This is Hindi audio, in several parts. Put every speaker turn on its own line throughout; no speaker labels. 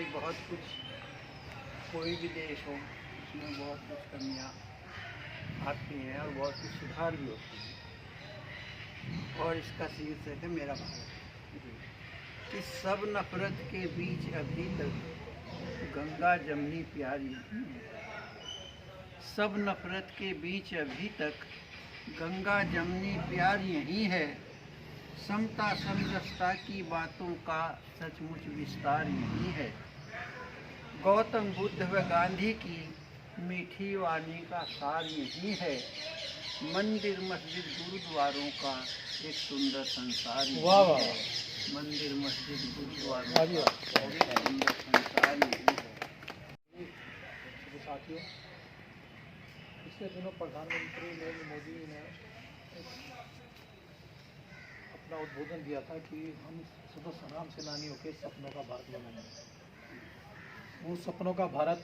भाई बहुत कुछ, कोई भी देश हो उसमें बहुत कुछ कमियाँ आती हैं और बहुत कुछ सुधार भी होते हैं। और इसका शीर्षक है मेरा भारत। कि सब नफरत के बीच अभी तक गंगा जमनी प्यारी नहीं है। सब नफरत के बीच अभी तक गंगा जमनी प्यार यही है। समता समरसता की बातों का सचमुच विस्तार यही है। गौतम बुद्ध व गांधी की मीठी वाणी का सार यही है। मंदिर मस्जिद गुरुद्वारों का एक सुंदर संसार यही है। मंदिर मस्जिद गुरुद्वारों का एक सुंदर संसार यही है।
साथियों, पिछले दिनों प्रधानमंत्री नरेंद्र मोदी ने अपना उद्बोधन दिया था कि हम स्वतंत्र संग्राम सेनानियों के सपनों का भारत बनाएंगे। वो सपनों का भारत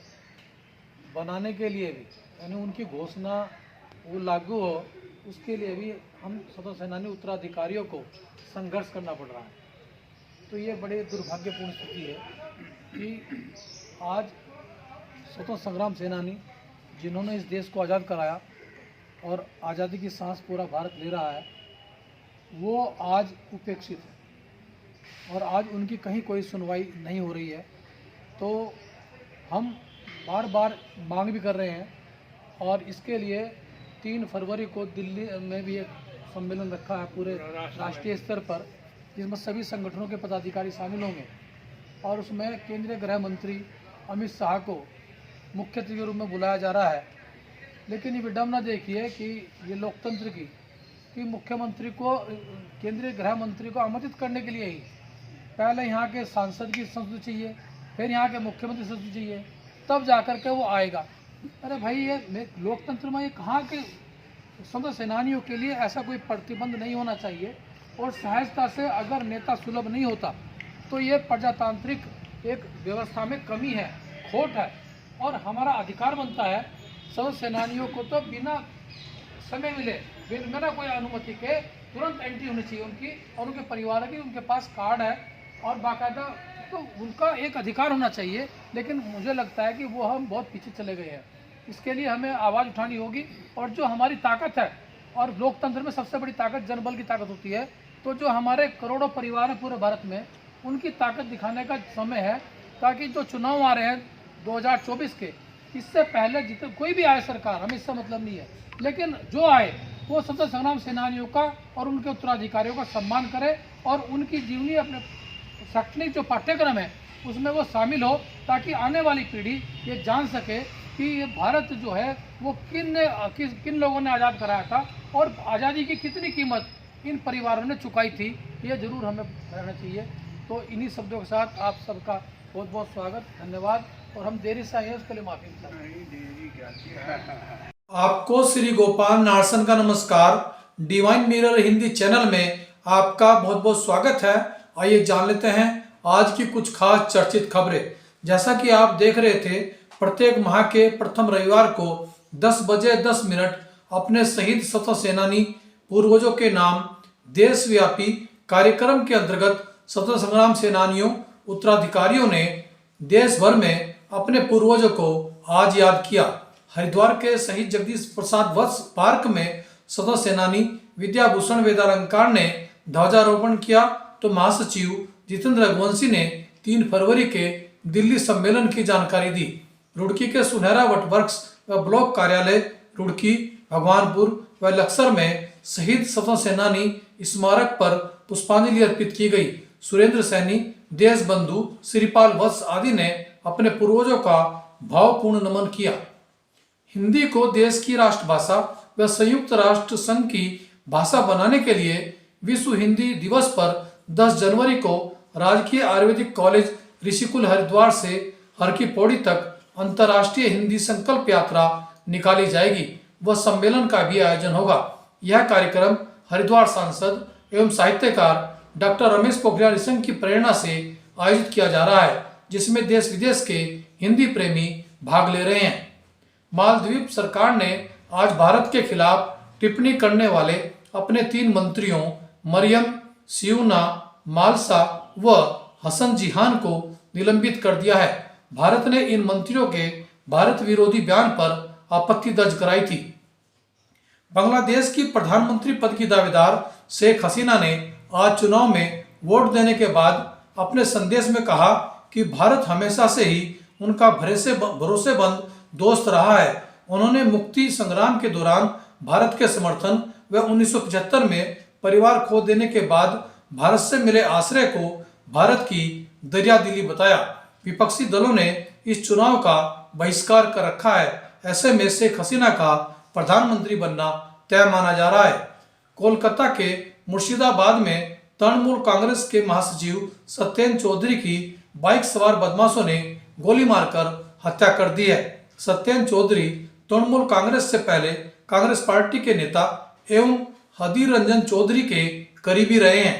बनाने के लिए भी, यानी उनकी घोषणा वो लागू हो, उसके लिए भी हम स्वतंत्र सेनानी उत्तराधिकारियों को संघर्ष करना पड़ रहा है। तो ये बड़ी दुर्भाग्यपूर्ण स्थिति है कि आज स्वतंत्र संग्राम सेनानी जिन्होंने इस देश को आज़ाद कराया और आज़ादी की सांस पूरा भारत ले रहा है, वो आज उपेक्षित है और आज उनकी कहीं कोई सुनवाई नहीं हो रही है। तो हम बार बार मांग भी कर रहे हैं और इसके लिए 3 फरवरी को दिल्ली में भी एक सम्मेलन रखा है पूरे राष्ट्रीय स्तर पर, जिसमें सभी संगठनों के पदाधिकारी शामिल होंगे और उसमें केंद्रीय गृह मंत्री अमित शाह को मुख्य अतिथि के रूप में बुलाया जा रहा है। लेकिन ये विडम्बना देखिए कि ये लोकतंत्र की कि मुख्यमंत्री को, केंद्रीय गृह मंत्री को आमंत्रित करने के लिए ही पहले यहाँ के सांसद की संस्तुति चाहिए, फिर यहाँ के मुख्यमंत्री की संस्तुति चाहिए, तब जाकर के वो आएगा। अरे भाई, ये लोकतंत्र में ये कहाँ के स्वतंत्र सेनानियों के लिए ऐसा कोई प्रतिबंध नहीं होना चाहिए। और सहजता से अगर नेता सुलभ नहीं होता तो ये प्रजातांत्रिक एक व्यवस्था में कमी है, खोट है और हमारा अधिकार बनता है स्वतंत्र सेनानियों को तो बिना समय मिले, बिना कोई अनुमति के तुरंत एंट्री होनी चाहिए उनकी और उनके परिवार की। उनके पास कार्ड है और बाकायदा, तो उनका एक अधिकार होना चाहिए। लेकिन मुझे लगता है कि वो हम बहुत पीछे चले गए हैं। इसके लिए हमें आवाज़ उठानी होगी और जो हमारी ताकत है, और लोकतंत्र में सबसे बड़ी ताकत जनबल की ताकत होती है, तो जो हमारे करोड़ों परिवार हैं पूरे भारत में, उनकी ताकत दिखाने का समय है। ताकि जो चुनाव आ रहे हैं 2024 के, इससे पहले जितने कोई भी आए सरकार, हमें इससे मतलब नहीं है, लेकिन जो आए वो स्वतंत्र संग्राम सेनानियों का और उनके उत्तराधिकारियों का सम्मान करे और उनकी जीवनी, अपने शैक्षणिक जो पाठ्यक्रम है उसमें वो शामिल हो, ताकि आने वाली पीढ़ी ये जान सके कि ये भारत जो है वो किन लोगों ने आज़ाद कराया था और आज़ादी की कितनी कीमत इन परिवारों ने चुकाई थी। ये जरूर हमें रहना चाहिए। तो इन्हीं शब्दों के साथ आप सबका बहुत बहुत स्वागत, धन्यवाद। और हम देरी से आए हैं उसके लिए माफी चाहते हैं।
आपको श्री गोपाल नारसन का नमस्कार। डिवाइन मिरर हिंदी चैनल में आपका बहुत बहुत स्वागत है। आइए जान लेते हैं आज की कुछ खास चर्चित खबरें। जैसा कि आप देख रहे थे, प्रत्येक माह के प्रथम रविवार को 10 बजे 10 मिनट अपने शहीद स्वतंत्र सेनानी पूर्वजों के नाम देशव्यापी कार्यक्रम के अंतर्गत स्वतंत्र संग्राम सेनानियों उत्तराधिकारियों ने देश भर में अपने पूर्वजों को आज याद किया। हरिद्वार के शहीद जगदीश प्रसाद वत्स पार्क में स्वतंत्र सेनानी विद्याभूषण वेदालंकार ने ध्वजारोपण किया, तो महासचिव जितेंद्र रघुवंशी ने 3 फरवरी के दिल्ली सम्मेलन की जानकारी दी। रुड़की के सुनहरा वटवर्क्स व ब्लॉक कार्यालय रुड़की, भगवानपुर व लक्सर में शहीद स्वतंत्र सेनानी स्मारक पर पुष्पांजलि अर्पित की गई। सुरेंद्र सैनी, देश बंधु श्रीपाल वत्स आदि ने अपने पूर्वजों का भावपूर्ण नमन किया। हिंदी को देश की राष्ट्रभाषा व संयुक्त राष्ट्र संघ की भाषा बनाने के लिए विश्व हिंदी दिवस पर 10 जनवरी को राजकीय आयुर्वेदिक कॉलेज ऋषिकुल हरिद्वार से हर की पौड़ी तक अंतर्राष्ट्रीय हिंदी संकल्प यात्रा निकाली जाएगी व सम्मेलन का भी आयोजन होगा। यह कार्यक्रम हरिद्वार सांसद एवं साहित्यकार डॉक्टर रमेश पोखरियाल निशंक की प्रेरणा से आयोजित किया जा रहा है, जिसमें देश विदेश के हिंदी प्रेमी भाग ले रहे हैं। मालदीव सरकार ने आज भारत के खिलाफ टिप्पणी करने वाले अपने 3 मंत्रियों मरियम सियूना मालसा व हसन जिहान को निलंबित कर दिया है। भारत ने इन मंत्रियों के भारत विरोधी बयान पर आपत्ति दर्ज कराई थी। बांग्लादेश की प्रधानमंत्री पद की दावेदार शेख हसीना ने आज चुनाव में वोट देने के बाद अपने संदेश में कहा कि भारत हमेशा से ही उनका भरोसेमंद दोस्त रहा है। उन्होंने मुक्ति संग्राम के दौरान भारत के समर्थन व 1975 में परिवार खो देने के बाद भारत से मिले आश्रय को भारत की दरियादिली बताया। विपक्षी दलों ने इस चुनाव का बहिष्कार कर रखा है। ऐसे में शेख हसीना का प्रधानमंत्री बनना तय माना जा रहा है। कोलकाता के मुर्शिदाबाद में तृणमूल कांग्रेस के महासचिव सत्येंद्र चौधरी की बाइक सवार बदमाशों ने गोली मारकर हत्या कर दी है। सत्येंद्र चौधरी तृणमूल कांग्रेस से पहले कांग्रेस पार्टी के नेता एवं हदीर रंजन चौधरी के करीबी रहे हैं।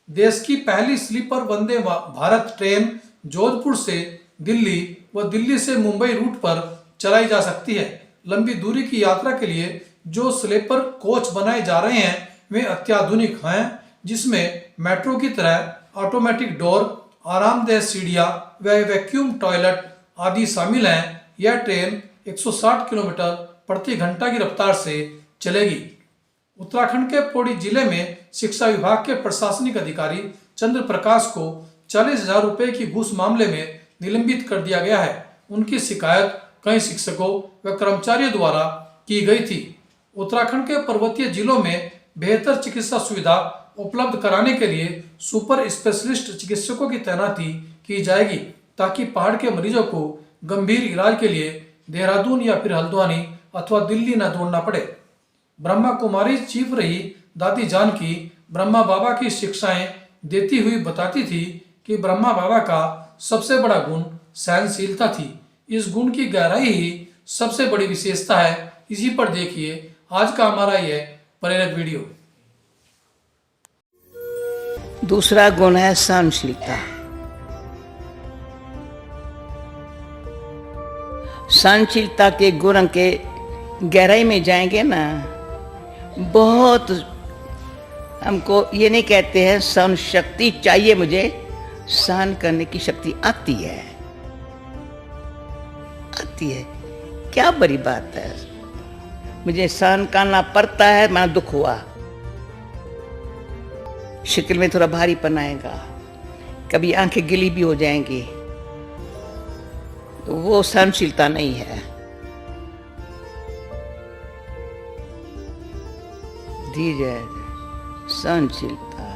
देश की पहली स्लीपर वंदे भारत ट्रेन जोधपुर से दिल्ली व दिल्ली से मुंबई रूट पर चलाई जा सकती है। लंबी दूरी की यात्रा के लिए जो स्लीपर कोच बनाए जा रहे हैं वे अत्याधुनिक हैं, जिसमें मेट्रो की तरह ऑटोमेटिक डोर, आरामदेह सीढ़ियां व वैक्यूम टॉयलेट आदि शामिल हैं। यह ट्रेन 160 किलोमीटर प्रति घंटा की रफ्तार से चलेगी। उत्तराखंड के पौड़ी जिले में शिक्षा विभाग के प्रशासनिक अधिकारी चंद्र प्रकाश को 40,000 रुपए की घूस मामले में निलंबित कर दिया गया है। उनकी शिकायत कई शिक्षकों व कर्मचारियों द्वारा की गई थी। उत्तराखंड के पर्वतीय जिलों में बेहतर चिकित्सा सुविधा उपलब्ध कराने के लिए सुपर स्पेशलिस्ट चिकित्सकों की तैनाती की जाएगी, ताकि पहाड़ के मरीजों को गंभीर इलाज के लिए देहरादून या फिर हल्द्वानी अथवा दिल्ली न दौड़ना पड़े। ब्रह्मा कुमारी चीफ रही दादी जानकी ब्रह्मा बाबा की शिक्षाएं देती हुई बताती थी कि ब्रह्मा बाबा का सबसे बड़ा गुण सहनशीलता थी। इस गुण की गहराई ही सबसे बड़ी विशेषता है। इसी पर देखिए आज का हमारा यह प्रेरक वीडियो।
दूसरा गुण है सहनशीलता। सहनशीलता के गुण के गहराई में जाएंगे ना, बहुत हमको ये नहीं कहते हैं सहन शक्ति चाहिए, मुझे सहन करने की शक्ति आती है, क्या बड़ी बात है। मुझे सहन करना पड़ता है, मेरा दुख हुआ, शक्ल में थोड़ा भारीपन आएगा, कभी आंखें गिली भी हो जाएंगी, तो वो सहनशीलता नहीं है। धीरज, सहनशीलता,